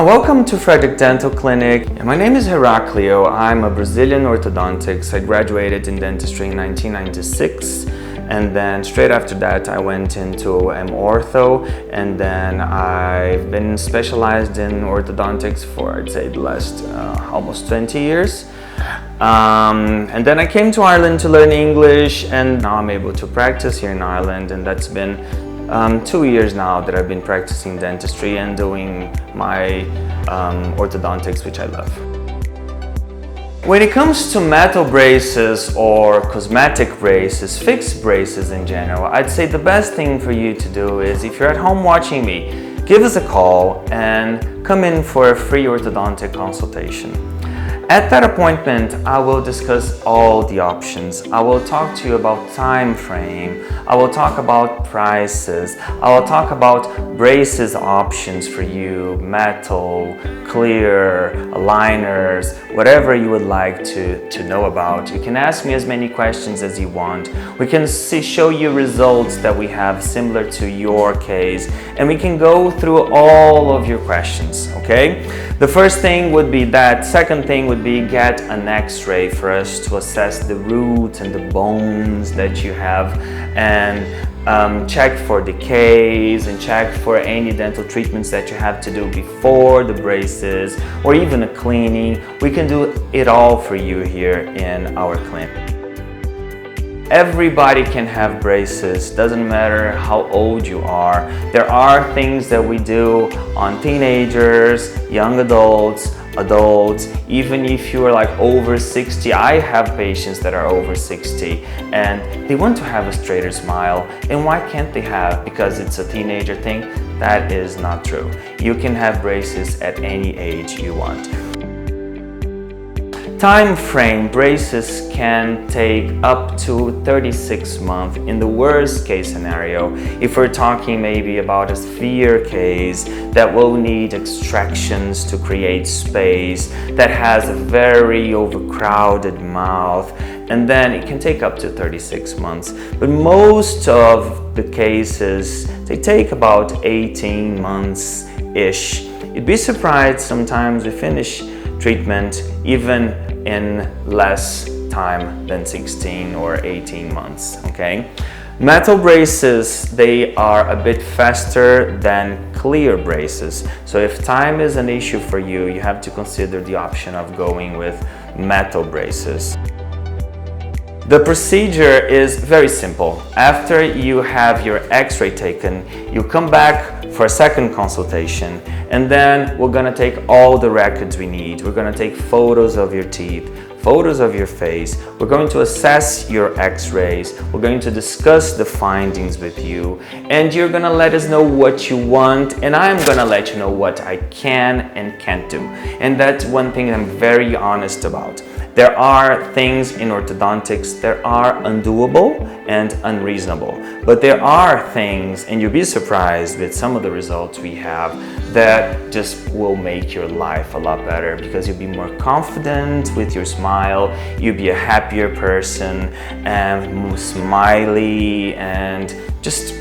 Welcome to Frederick Dental Clinic. My name is Heraclio. I'm a Brazilian orthodontics. I graduated in dentistry in 1996, and then straight after that I went into ortho, and then I've been specialized in orthodontics for, I'd say, the last almost 20 years. And then I came to Ireland to learn English, and now I'm able to practice here in Ireland, and that's been 2 years now that I've been practicing dentistry and doing my orthodontics, which I love. When it comes to metal braces or cosmetic braces, fixed braces in general, I'd say the best thing for you to do is, if you're at home watching me, give us a call and come in for a free orthodontic consultation. At that appointment, I will discuss all the options. I will talk to you about time frame. I will talk about prices. I will talk about braces options for you, metal, clear, aligners, whatever you would like to know about. You can ask me as many questions as you want. We can show you results that we have similar to your case, and we can go through all of your questions, okay? The first thing would be that. Second thing would be get an x-ray for us to assess the roots and the bones that you have, and check for decays and check for any dental treatments that you have to do before the braces, or even a cleaning. We can do it all for you here in our clinic. Everybody can have braces, doesn't matter how old you are. There are things that we do on teenagers, young adults, even if you are like over 60. I have patients that are over 60 and they want to have a straighter smile. And why can't they have? Because it's a teenager thing? That is not true. You can have braces at any age you want. Time frame, braces can take up to 36 months in the worst case scenario. If we're talking maybe about a severe case that will need extractions to create space, that has a very overcrowded mouth, and then it can take up to 36 months. But most of the cases, they take about 18 months-ish. You'd be surprised sometimes we finish treatment even in less time than 16 or 18 months, okay? Metal braces, they are a bit faster than clear braces. So if time is an issue for you, you have to consider the option of going with metal braces. The procedure is very simple. After you have your x-ray taken, you come back for a second consultation, and then we're gonna take all the records we need. We're gonna take photos of your teeth, photos of your face. We're going to assess your x-rays. We're going to discuss the findings with you, and you're gonna let us know what you want, and I'm gonna let you know what I can and can't do. And that's one thing I'm very honest about. There are things in orthodontics that are undoable and unreasonable, but there are things, and you'll be surprised with some of the results we have, that just will make your life a lot better, because you'll be more confident with your smile, you'll be a happier person and more smiley, and just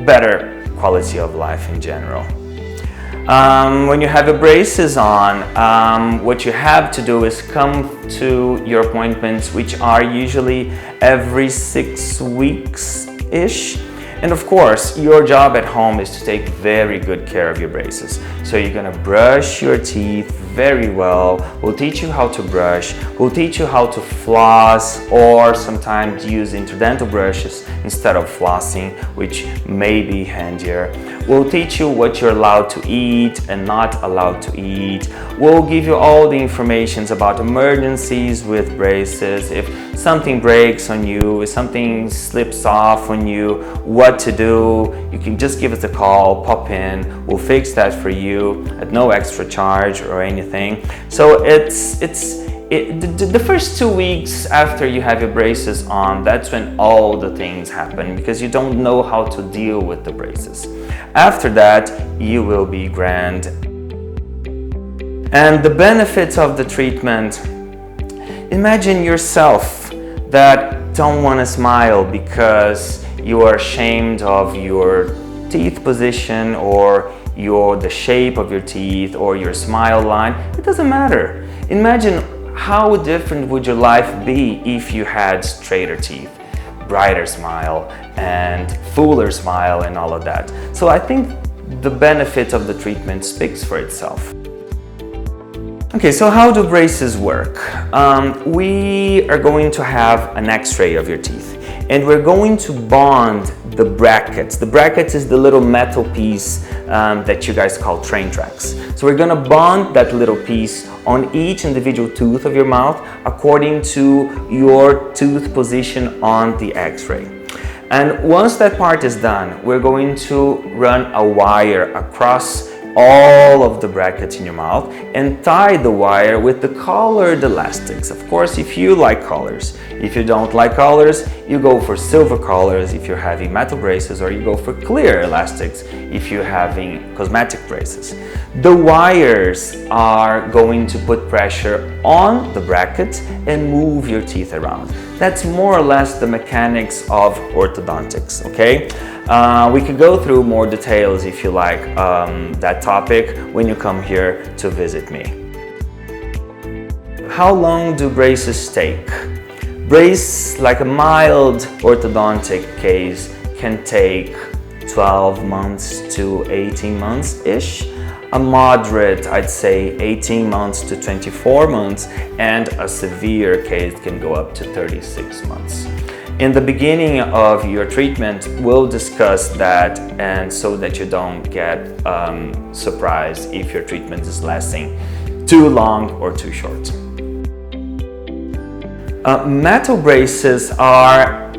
better quality of life in general. When you have your braces on, what you have to do is come to your appointments, which are usually every 6 weeks-ish. And of course, your job at home is to take very good care of your braces. So you're gonna brush your teeth very well. We'll teach you how to brush. We'll teach you how to floss, or sometimes use interdental brushes instead of flossing, which may be handier. We'll teach you what you're allowed to eat and not allowed to eat. We'll give you all the information about emergencies with braces. If something breaks on you, if something slips off on you, what to do, you can just give us a call, pop in, we'll fix that for you at no extra charge or anything. So the first 2 weeks after you have your braces on, that's when all the things happen, because you don't know how to deal with the braces. After that, you will be grand. And the benefits of the treatment: imagine yourself that don't want to smile because you are ashamed of your teeth position, or the shape of your teeth or your smile line. It doesn't matter. Imagine how different would your life be if you had straighter teeth, brighter smile, and fuller smile, and all of that. So I think the benefit of the treatment speaks for itself. Okay, so how do braces work? We are going to have an x-ray of your teeth, and we're going to bond the brackets. The brackets is the little metal piece that you guys call train tracks. So we're gonna bond that little piece on each individual tooth of your mouth according to your tooth position on the x-ray. And once that part is done, we're going to run a wire across all of the brackets in your mouth and tie the wire with the colored elastics. Of course, if you like colors. If you don't like colors, you go for silver colors if you're having metal braces, or you go for clear elastics if you're having cosmetic braces. The wires are going to put pressure on the brackets and move your teeth around. That's more or less the mechanics of orthodontics, okay? We could go through more details if you like that topic when you come here to visit me. How long do braces take? Brace, like a mild orthodontic case, can take 12 months to 18 months-ish. A moderate, I'd say 18 months to 24 months, and a severe case can go up to 36 months. In the beginning of your treatment, we'll discuss that, and so that you don't get surprised if your treatment is lasting too long or too short. Metal braces are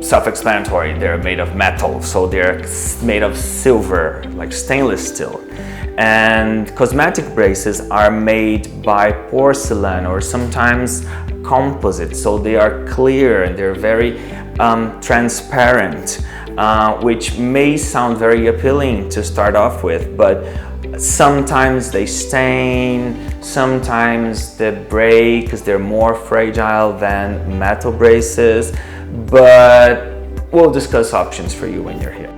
self-explanatory. They're made of metal, so they're made of silver, like stainless steel. And cosmetic braces are made by porcelain or sometimes composite, so they are clear and they're very transparent, which may sound very appealing to start off with, but sometimes they stain, sometimes they break because they're more fragile than metal braces, but we'll discuss options for you when you're here.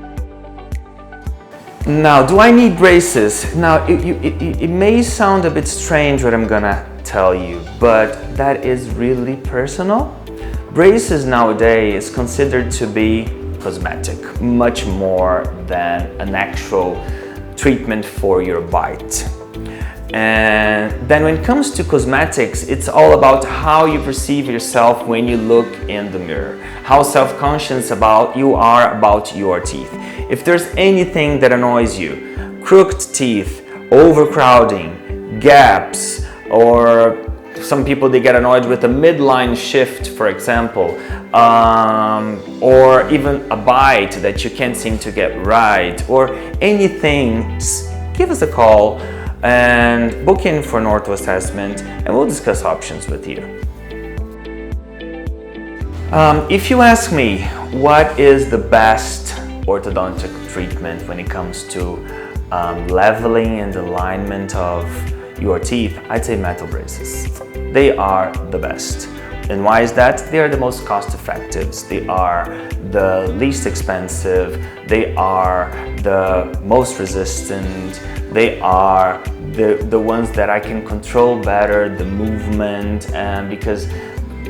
Now, do I need braces? Now, it may sound a bit strange what I'm gonna tell you, but that is really personal. Braces nowadays is considered to be cosmetic, much more than an actual treatment for your bite. And then when it comes to cosmetics, it's all about how you perceive yourself when you look in the mirror, how self-conscious you are about your teeth. If there's anything that annoys you, crooked teeth, overcrowding, gaps, or some people, they get annoyed with a midline shift, for example, or even a bite that you can't seem to get right, or anything, just give us a call and book in for an ortho assessment, and we'll discuss options with you. If you ask me what is the best orthodontic treatment when it comes to leveling and alignment of your teeth, I'd say metal braces. They are the best. And why is that? They are the most cost effective. They are the least expensive. They are the most resistant. They are the ones that I can control better, the movement, and because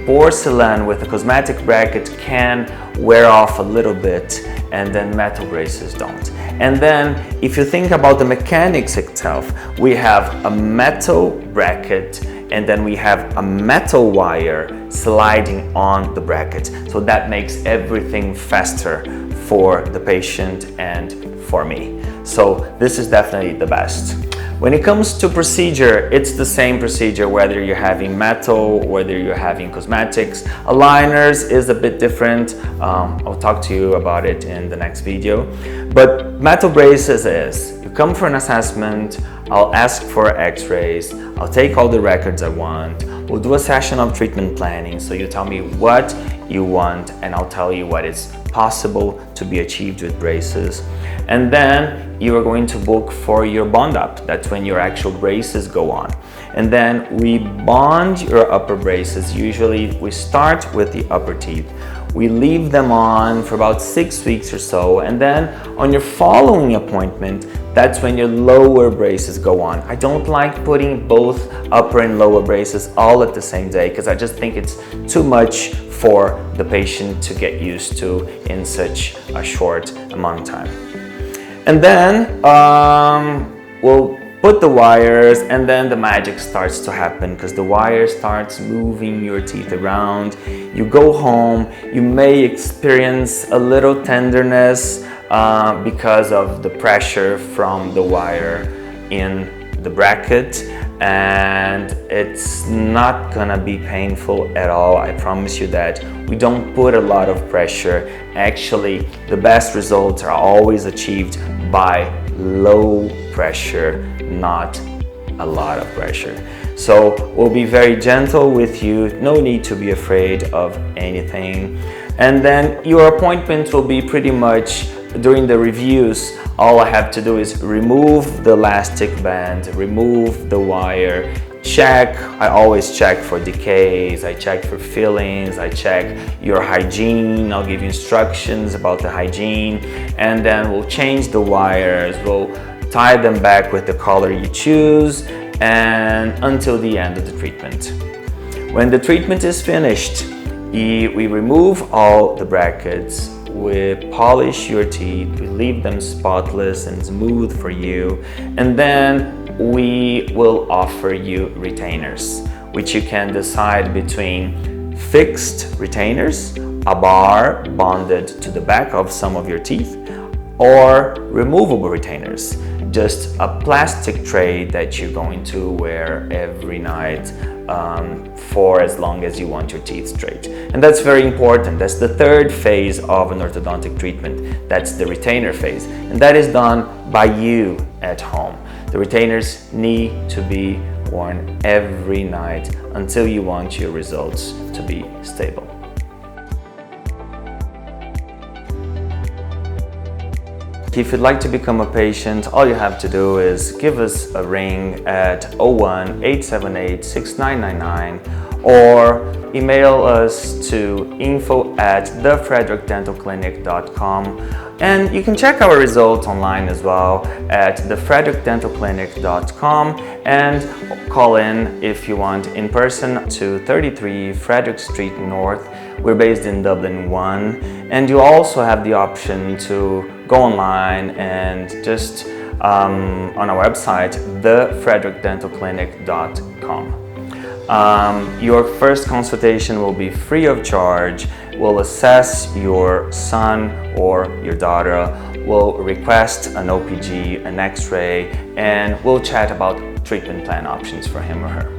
porcelain with a cosmetic bracket can wear off a little bit, and then metal braces don't. And then if you think about the mechanics itself, we have a metal bracket and then we have a metal wire sliding on the bracket. So that makes everything faster for the patient and for me. So this is definitely the best. When it comes to procedure, it's the same procedure whether you're having metal, whether you're having cosmetics. Aligners is a bit different. I'll talk to you about it in the next video. But metal braces is, you come for an assessment, I'll ask for x-rays, I'll take all the records I want, we'll do a session of treatment planning, so you tell me what you want and I'll tell you what is possible to be achieved with braces. And then you are going to book for your bond up. That's when your actual braces go on. And then we bond your upper braces. Usually we start with the upper teeth. We leave them on for about 6 weeks or so, and then on your following appointment, that's when your lower braces go on. I don't like putting both upper and lower braces all at the same day because I just think it's too much for the patient to get used to in such a short amount of time. And then we'll put the wires, and then the magic starts to happen because the wire starts moving your teeth around. You go home, you may experience a little tenderness because of the pressure from the wire in the bracket, and it's not gonna be painful at all. I promise you that. We don't put a lot of pressure. Actually, the best results are always achieved by low pressure, not a lot of pressure. So we'll be very gentle with you. No need to be afraid of anything. And then your appointment will be pretty much during the reviews. All I have to do is remove the elastic band, remove the wire, check. I always check for decays, I check for fillings, I check your hygiene. I'll give you instructions about the hygiene, and then we'll change the wires. We'll tie them back with the color you choose, and until the end of the treatment. When the treatment is finished, we remove all the brackets, we polish your teeth, we leave them spotless and smooth for you, and then we will offer you retainers, which you can decide between fixed retainers, a bar bonded to the back of some of your teeth, or removable retainers, just a plastic tray that you're going to wear every night for as long as you want your teeth straight. And that's very important. That's the third phase of an orthodontic treatment. That's the retainer phase, and that is done by you at home. The retainers need to be worn every night until you want your results to be stable. If you'd like to become a patient, all you have to do is give us a ring at 01-878-6999 or email us to info@thefrederickdentalclinic.com, and you can check our results online as well at thefrederickdentalclinic.com, and call in if you want in person to 33 Frederick Street North. We're based in Dublin 1, and you also have the option to go online and just on our website, thefrederickdentalclinic.com. Your first consultation will be free of charge. We'll assess your son or your daughter. We'll request an OPG, an X-ray, and we'll chat about treatment plan options for him or her.